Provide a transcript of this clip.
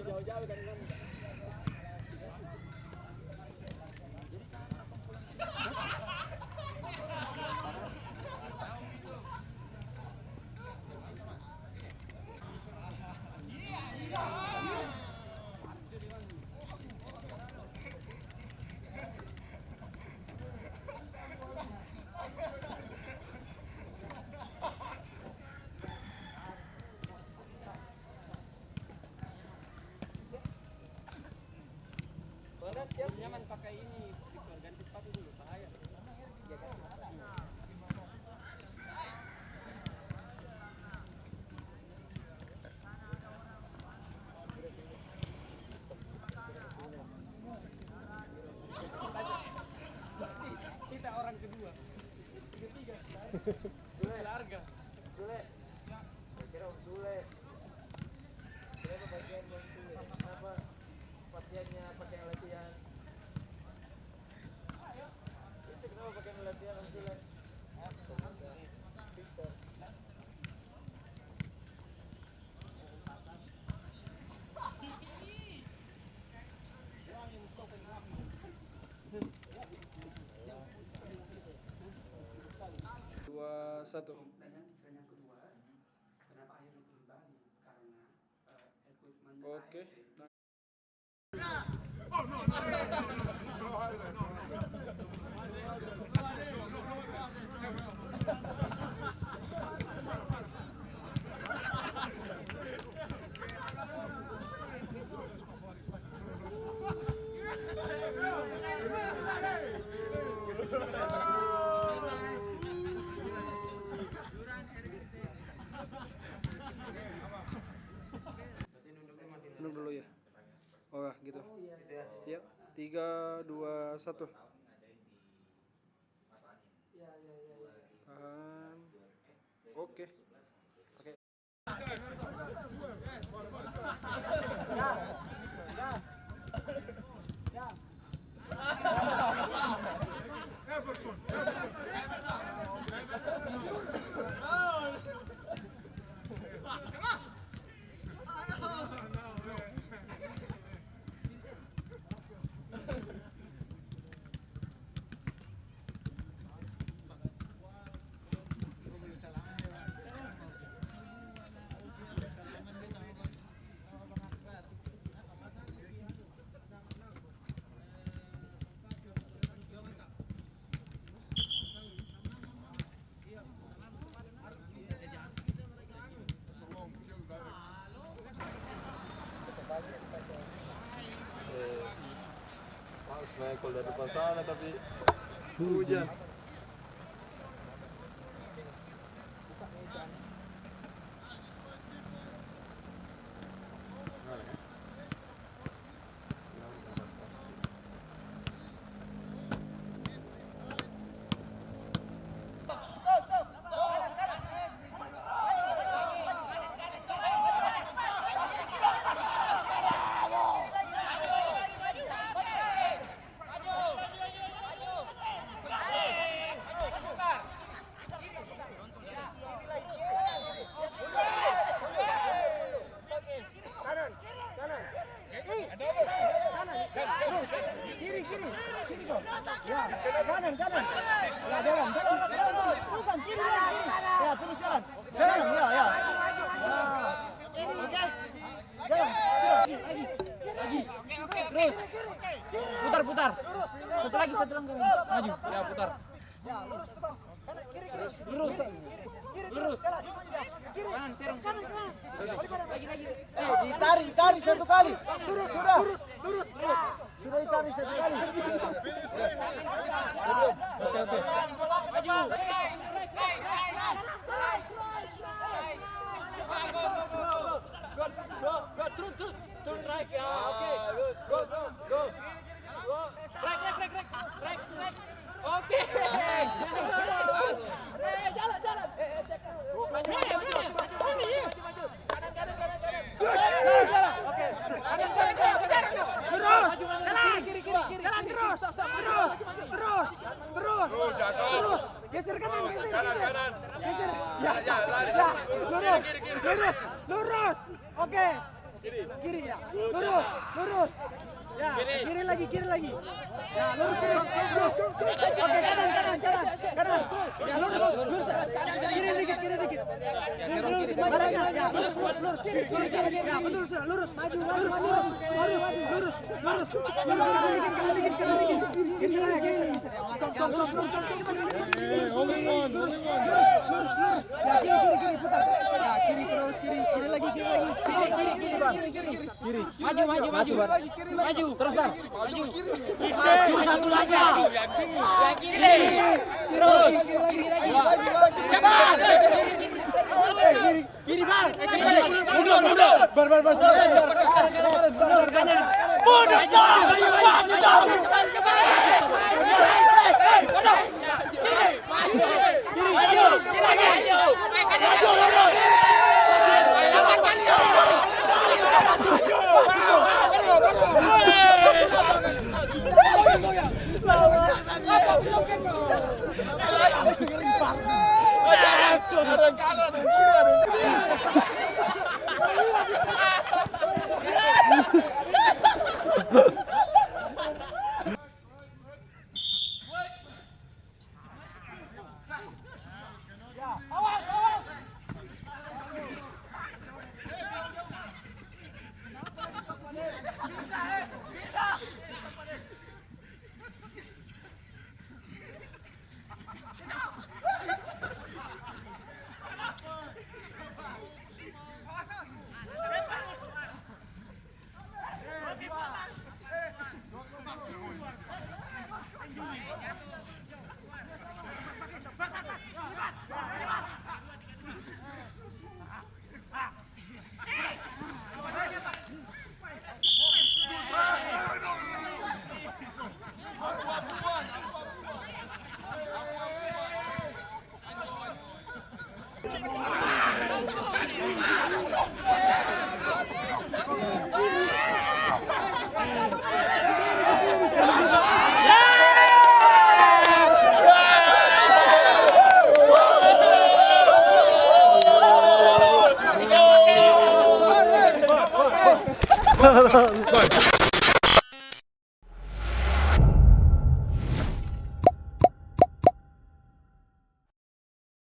Jauh-jauh kan. Dia nyaman pakai ini, ganti sepatu dulu, bahaya. Ya kan? Kita orang kedua, ketiga, keluarga. Dule, kira dule. Berapa bagian yang dule? Apa pasiennya pakai latihan? Itu kenapa pakai latihan dule? Satu. Pertanyaan kedua, kenapa akhirnya kembali? Karena equipment. Oke. Oh no, no, Nunduk dulu ya. Oh gitu. Ya, 3, 2, 1. Tahan. Oke. Pakai. Everton. Sebenarnya kalau dari depan sana tapi hujan. Kiri kok. Ya, kanan. Ya, jalan terus. Bukan kiri. Ya, terus jalan. Ya. Oke. Jalan. Lagi. Terus. Putar. Satu lagi. Maju. Ya, putar. Ya, lurus. Lurus. Kanan, serong. Lagi. Ditarik satu kali. Sudah. Lurus. Sudah ditarik satu kali. Oke. Maju. Go. Turun right. Ya, oke. Go. Rek. Oke. Jalan. Cek. Maju. Lurus. Oke. Kiri ya. Lurus. Ya, kiri lagi. Ya, lurus. Oke, kanan. Ya, lurus. Kiri dikit. Badannya, ya, lurus. Ya, betul, sudah, lurus. Kanan dikit. Geser. Ya, lurus. Ya, kiri, putar. Ya, kiri terus, kiri lagi. Kiri. Maju. Terus, Bar. Maju satu lagi. Ya, kiri. Terus. Cepat. Kiri, Bar. Mundur. Bar. Kanan. Mundur. Maju dong. Vai.